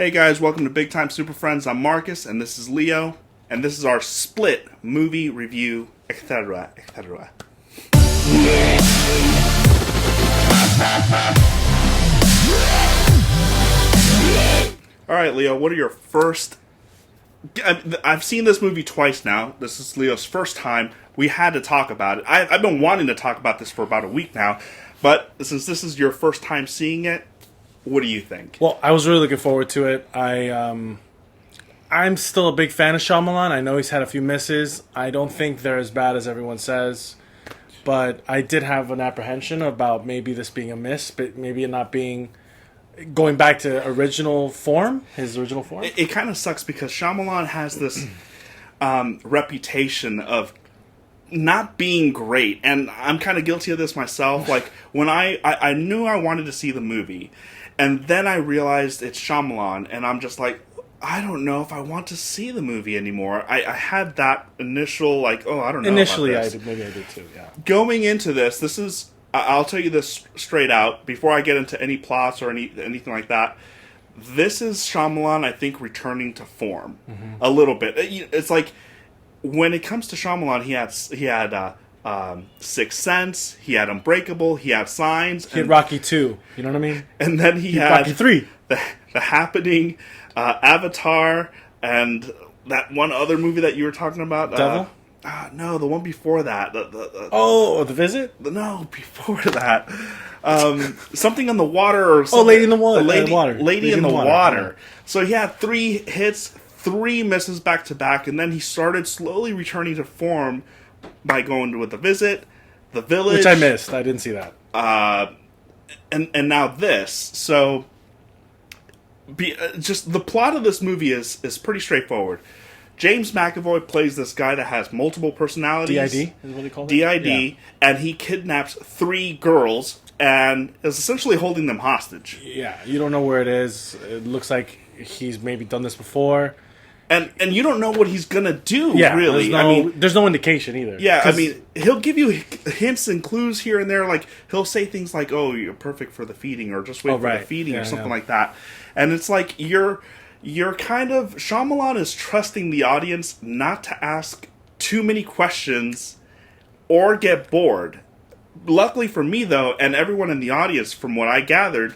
Hey guys, welcome to Big Time Super Friends. I'm Marcus, and this is Leo, and this is our split movie review, etc., etc. Alright, Leo, what are your first... I've seen this movie twice now. This is Leo's first time. We had to talk about it. I've been wanting to talk about this for about a week now, but since this is your first time seeing it, what do you think? Well, I was really looking forward to it. I'm still a big fan of Shyamalan. I know he's had a few misses. I don't think they're as bad as everyone says. But I did have an apprehension about maybe this being a miss, but maybe it not being... going back to his original form. It kind of sucks because Shyamalan has this reputation of not being great, and I'm kind of guilty of this myself. Like, when I knew I wanted to see the movie, and then I realized it's Shyamalan, and I'm just like, I don't know if I want to see the movie anymore. I had that initial, like, oh, I don't know Initially, about this. maybe I did too, yeah. Going into this is... I'll tell you this straight out, before I get into any plots or anything like that. This is Shyamalan, I think, returning to form a little bit. It's like, when it comes to Shyamalan, he had Sixth Sense, he had Unbreakable, he had Signs. He had Rocky 2, you know what I mean? And then he had Rocky 3. The Happening, Avatar, and that one other movie that you were talking about. Devil? No, the one before that. The Visit? No, before that. Something in the water or something. Oh, Lady in the Water. Lady in the Water. Yeah. So he had 3 hits, 3 misses back to back, and then he started slowly returning to form by going with The Visit, The Village. Which I missed. I didn't see that. And now this. So, just the plot of this movie is pretty straightforward. James McAvoy plays this guy that has multiple personalities. DID is what they call it? DID, yeah. And he kidnaps 3 girls and is essentially holding them hostage. Yeah, you don't know where it is. It looks like he's maybe done this before. And you don't know what he's going to do, really. There's no indication either. Yeah, I mean, he'll give you hints and clues here and there. Like, he'll say things like, oh, you're perfect for the feeding, or just wait for the feeding, or something like that. And it's like, you're kind of... Shyamalan is trusting the audience not to ask too many questions or get bored. Luckily for me, though, and everyone in the audience, from what I gathered,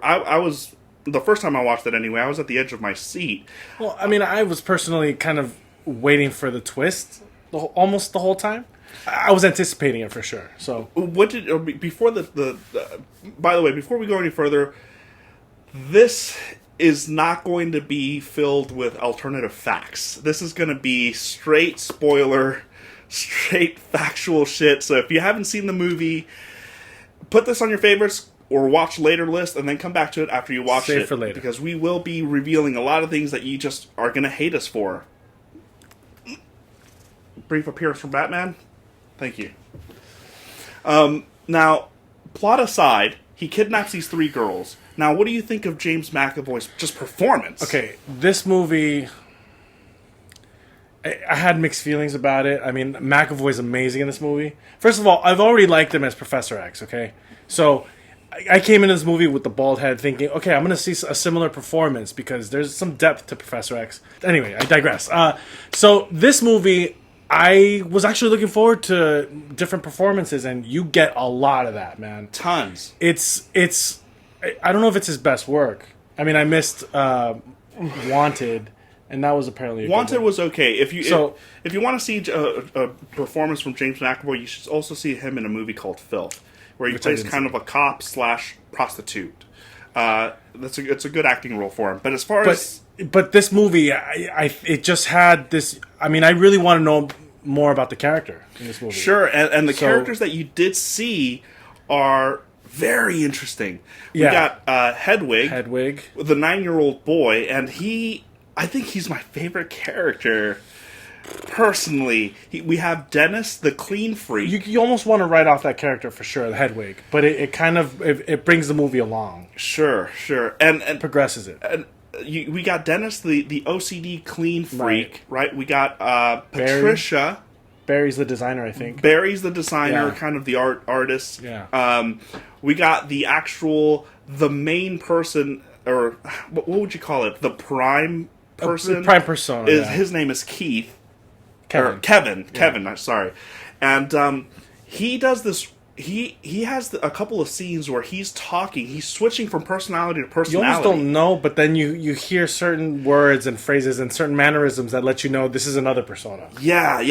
I was... The first time I watched it anyway, I was at the edge of my seat. Well, I mean, I was personally kind of waiting for the twist almost the whole time. I was anticipating it for sure. So, before by the way, before we go any further, this is not going to be filled with alternative facts. This is going to be straight spoiler, straight factual shit. So if you haven't seen the movie, put this on your favorites or watch later list, and then come back to it after you watch it. Save for later. Because we will be revealing a lot of things that you just are going to hate us for. Brief appearance from Batman. Thank you. Now, plot aside, he kidnaps these 3 girls. Now, what do you think of James McAvoy's just performance? Okay, this movie... I had mixed feelings about it. I mean, McAvoy's amazing in this movie. First of all, I've already liked him as Professor X, okay? So... I came into this movie with the bald head thinking, okay, I'm going to see a similar performance because there's some depth to Professor X. Anyway, I digress. So this movie, I was actually looking forward to different performances, and you get a lot of that, man. Tons. It's. I don't know if it's his best work. I mean, I missed Wanted, and that was apparently Wanted was okay. If you want to see a performance from James McAvoy, you should also see him in a movie called Filth, where he plays kind of a cop / prostitute. It's a good acting role for him. But as far as... But this movie, it just had this... I mean, I really want to know more about the character in this movie. Sure, and the characters that you did see are very interesting. We got Hedwig, the 9-year-old boy, and I think he's my favorite character. Personally, we have Dennis, the clean freak. You almost want to write off that character for sure, the Hedwig, but it kind of it brings the movie along. Sure, and progresses it. And we got Dennis, the OCD clean freak, right? We got Patricia. Barry's the designer, I think. Barry's the designer, kind of the artist. Yeah. We got the main person or what would you call it? The prime person, prime persona. Is his name is Keith. Kevin. Or Kevin. Kevin. I'm sorry. And he does this. He has a couple of scenes where he's talking. He's switching from personality to personality. You almost don't know, but then you hear certain words and phrases and certain mannerisms that let you know this is another persona. Yeah.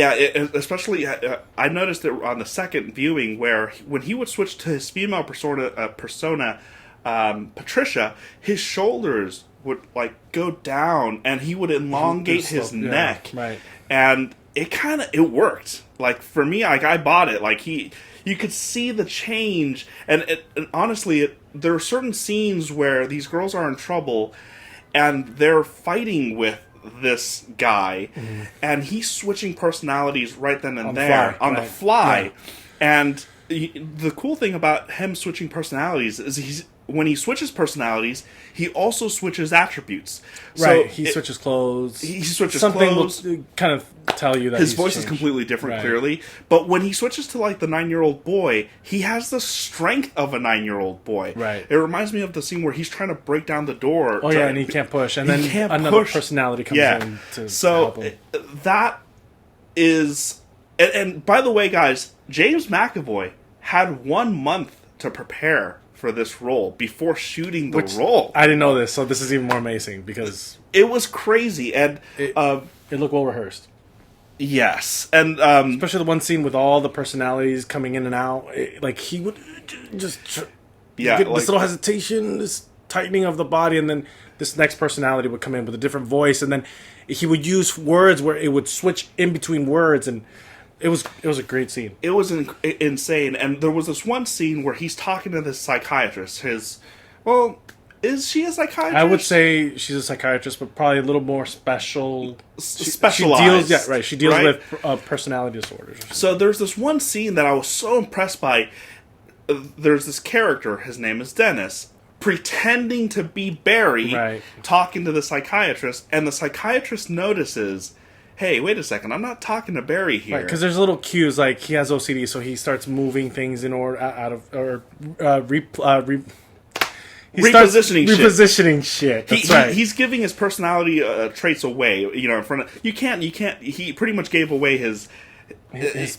Especially, I noticed it on the second viewing where when he would switch to his female persona, Patricia, his shoulders would like go down and he would elongate his neck. Right. And it worked. Like for me, like I bought it. Like you could see the change, and honestly, there are certain scenes where these girls are in trouble, and they're fighting with this guy, and he's switching personalities right then and there on the fly. Yeah. And the cool thing about him switching personalities is when he switches personalities, he also switches attributes. Right, he switches clothes. He switches Something clothes. Will kind of tell you that his voice is completely different, clearly. But when he switches to like the 9-year-old boy, he has the strength of a 9-year-old boy. Right. It reminds me of the scene where he's trying to break down the door. Oh yeah, and he can't push, and then another personality comes in to help him. That is, and by the way, guys, James McAvoy had 1 month to prepare for this role before shooting the role. I didn't know this, so this is even more amazing because it was crazy, and it looked well rehearsed. Yes, and especially the one scene with all the personalities coming in and out, like he would just get this little hesitation, this tightening of the body, and then this next personality would come in with a different voice, and then he would use words where it would switch in between words, and it was a great scene. It was insane, and there was this one scene where he's talking to this psychiatrist. Is she a psychiatrist? I would say she's a psychiatrist, but probably a little more specialized. She deals with personality disorders. So there's this one scene that I was so impressed by. There's this character, his name is Dennis, pretending to be Barry, talking to the psychiatrist, and the psychiatrist notices, hey, wait a second, I'm not talking to Barry here. Right, because there's little cues, like he has OCD, so he starts moving things in order repositioning shit. That's right. He's giving his personality traits away. In front of you can't. He pretty much gave away his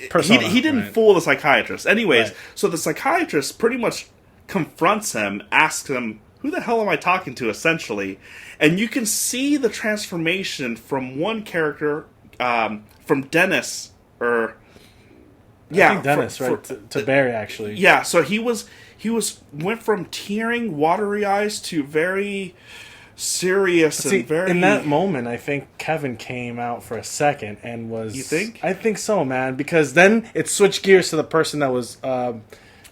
persona. He didn't fool the psychiatrist. Anyways, so the psychiatrist pretty much confronts him, asks him, "Who the hell am I talking to?" Essentially, and you can see the transformation from one character, from Dennis, I think Dennis, to Barry actually. Yeah, so he went from tearing, watery eyes to very serious and very. In that moment, I think Kevin came out for a second and was. You think? I think so, man. Because then it switched gears to the person that was.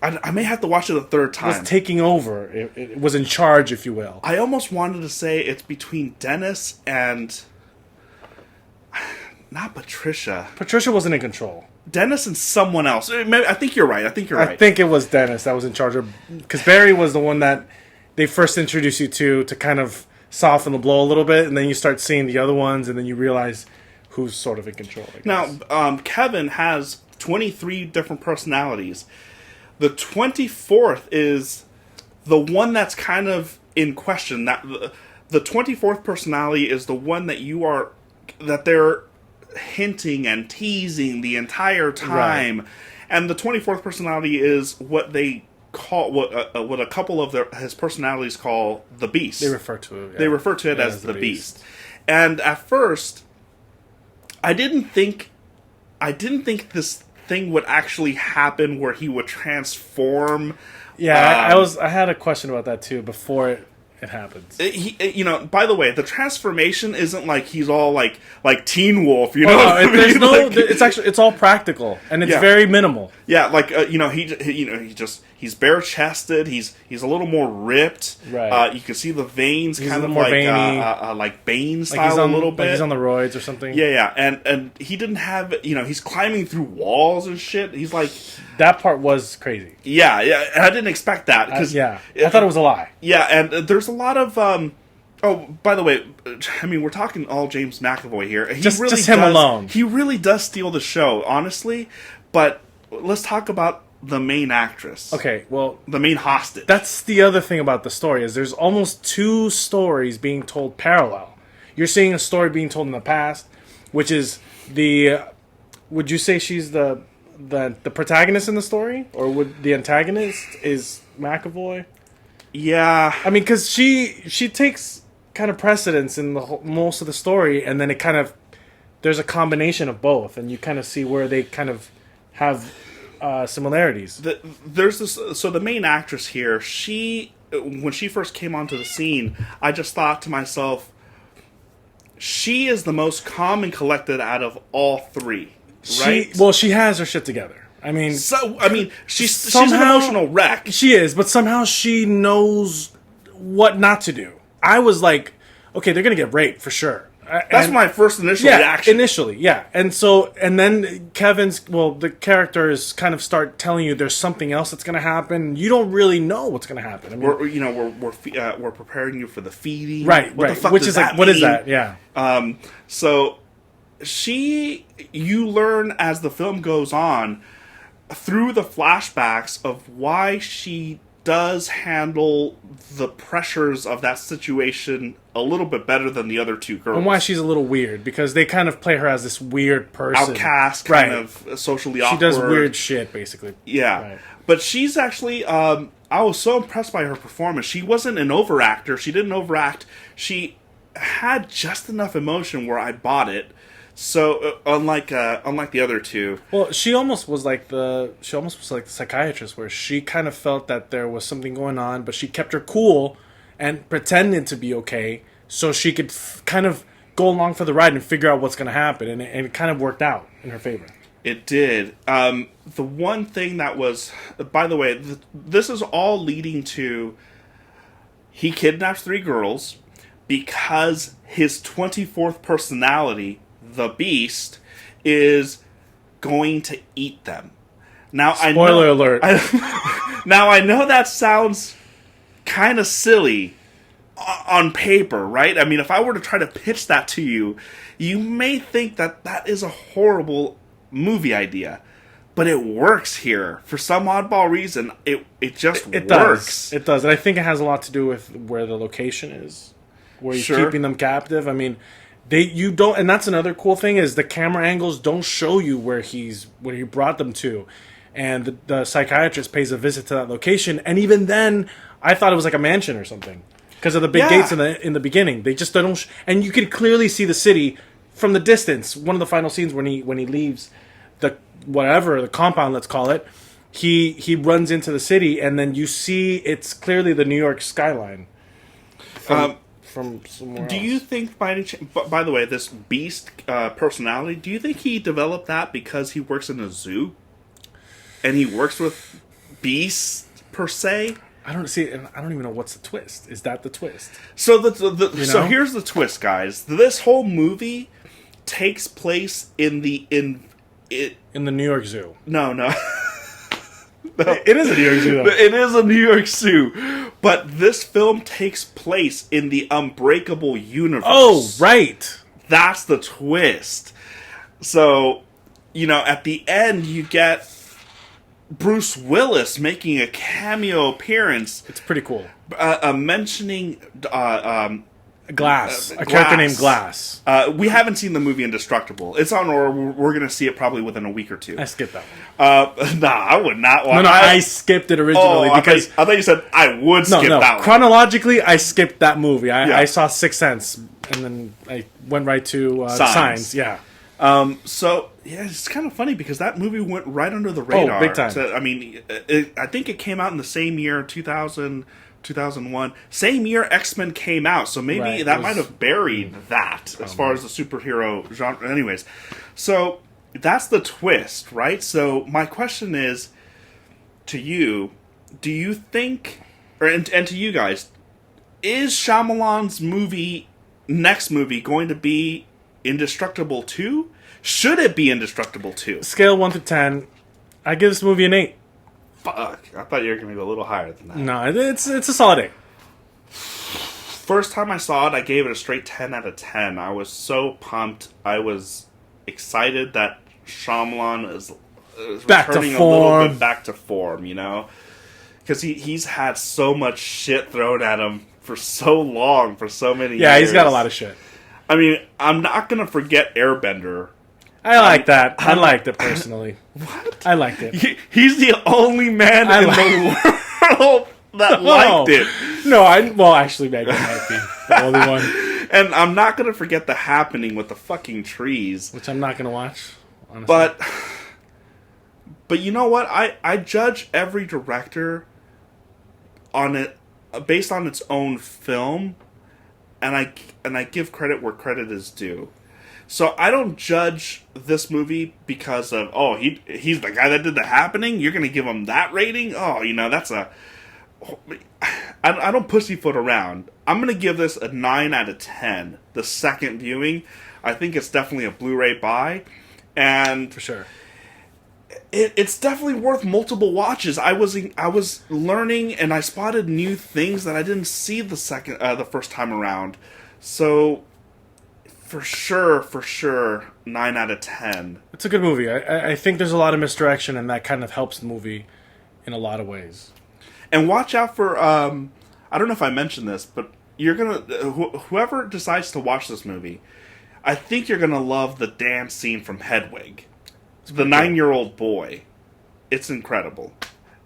I may have to watch it a third time. Was taking over. It was in charge, if you will. I almost wanted to say it's between Dennis and. Not Patricia. Patricia wasn't in control. Dennis and someone else. I think you're right. I think it was Dennis that was in charge of... Because Barry was the one that they first introduced you to kind of soften the blow a little bit, and then you start seeing the other ones, and then you realize who's sort of in control. Now, Kevin has 23 different personalities. The 24th is the one that's kind of in question. That the 24th personality is the one that they're hinting and teasing the entire time, and the 24th personality is what they call what a couple of his personalities call the Beast. They refer to it. They refer to it as the Beast. And at first, I didn't think this thing would actually happen where he would transform. Yeah, I had a question about that too before it happens. By the way, the transformation isn't like he's all like Teen Wolf. You know, what I mean? It's all practical and it's very minimal. Yeah, he's bare chested. He's a little more ripped. Right. You can see the veins, he's kind of like like Bane style, a little bit. Like he's on the roids or something. Yeah, and he didn't have. He's climbing through walls and shit. He's like. That part was crazy. Yeah, and I didn't expect that. I thought it was a lie. Yeah, and there's a lot of... oh, by the way, I mean, we're talking all James McAvoy here. Just him alone. He really does steal the show, honestly. But let's talk about the main actress. Okay, well, the main hostage. That's the other thing about the story is there's almost two stories being told parallel. You're seeing a story being told in the past, which is the. Would you say she's the protagonist in the story, or would the antagonist is McAvoy? Yeah, I mean, because she takes kind of precedence in most of the story, and then it kind of there's a combination of both, and you kind of see where they kind of have similarities. There's this. So the main actress here, when she first came onto the scene, I just thought to myself, she is the most calm and collected out of all three. Right? She has her shit together. I mean, she's an emotional wreck. She is, but somehow she knows what not to do. I was like, okay, they're gonna get raped for sure. That's my first initial reaction. Initially, yeah. And then the characters kind of start telling you there's something else that's going to happen. You don't really know what's going to happen. I mean, we're preparing you for the feeding, right? What the fuck Which is like, what is that? Yeah. So you learn as the film goes on through the flashbacks of why she does handle the pressures of that situation a little bit better than the other two girls. And why she's a little weird, because they kind of play her as this weird person. Outcast, kind of socially awkward. She does weird shit, basically. Yeah. Right. But she's actually, I was so impressed by her performance. She wasn't an overactor. She didn't overact. She had just enough emotion where I bought it. So unlike the other two, well, she almost was like the psychiatrist, where she kind of felt that there was something going on, but she kept her cool and pretended to be okay, so she could kind of go along for the ride and figure out what's going to happen, and it kind of worked out in her favor. It did. The one thing that was, by the way, this is all leading to he kidnaps 3 girls because his 24th personality, the Beast, is going to eat them. Now, Spoiler alert. Now, I know that sounds kind of silly on paper, right? I mean, if I were to try to pitch that to you, you may think that is a horrible movie idea. But it works here. For some oddball reason, it just works. It does. And I think it has a lot to do with where the location is, where he's keeping them captive. I mean, you don't, and that's another cool thing is the camera angles don't show you where he brought them to, and the psychiatrist pays a visit to that location, and even then, I thought it was like a mansion or something because of the big gates in the beginning. They just don't, and you can clearly see the city from the distance. One of the final scenes when he leaves the compound, let's call it, he runs into the city, and then you see it's clearly the New York skyline. From somewhere else. Do you think, by the way, this Beast personality, do you think he developed that because he works in a zoo? And he works with beasts, per se? I don't even know what's the twist. Is that the twist? So so here's the twist, guys. This whole movie takes place in the New York Zoo. No. No. It is a New York Zoo, though. It is a New York Zoo. But this film takes place in the Unbreakable universe. Oh, right. That's the twist. So, at the end, you get Bruce Willis making a cameo appearance. It's pretty cool. Mentioning Glass. A character named Glass. We haven't seen the movie Indestructible. It's on, or we're going to see it probably within a week or two. I skipped that one. I would not watch it. No, I skipped it originally because... I thought you said I would skip that one. Chronologically, I skipped that movie. I saw Sixth Sense, and then I went right to Signs. Yeah. It's kind of funny because that movie went right under the radar. Oh, big time. So, I mean, I think it came out in the same year, 2001. Same year X-Men came out, so maybe that might have buried that as far as the superhero genre. Anyways, so that's the twist, right? So my question is to you, do you think, and to you guys, is Shyamalan's next movie going to be Indestructible 2? Should it be Indestructible 2? Scale 1 to 10, I give this movie an 8. Fuck, I thought you were going to go a little higher than that. No, it's a solid 8. First time I saw it, I gave it a straight 10 out of 10. I was so pumped. I was excited that Shyamalan back to returning form. a little bit back to form, you know? Because he's had so much shit thrown at him for so long, for so many years. Yeah, he's got a lot of shit. I mean, I'm not going to forget Airbender. I like that. I liked it personally. What? I liked it. He's the only man in the world that liked it. No, well, actually, Megan might be the only one. And I'm not going to forget The Happening with the fucking trees. Which I'm not going to watch, honestly. But you know what? I judge every director on it based on its own film, and I give credit where credit is due. So I don't judge this movie because of he's the guy that did The Happening. You're gonna give him that rating? Oh, that's I don't pussyfoot around. I'm gonna give this a 9 out of 10. The second viewing, I think it's definitely a Blu-ray buy, and for sure. It's definitely worth multiple watches. I was learning, and I spotted new things that I didn't see the first time around. So, for sure, 9 out of 10. It's a good movie. I think there's a lot of misdirection, and that kind of helps the movie in a lot of ways. And watch out for I don't know if I mentioned this, but you're gonna whoever decides to watch this movie, I think you're gonna love the dance scene from Hedwig. The 9-year-old boy. It's incredible.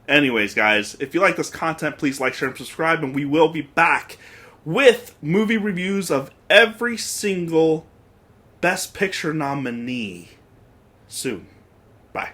Anyways, guys, if you like this content, please like, share, and subscribe, and we will be back with movie reviews of every single Best Picture nominee soon. Bye.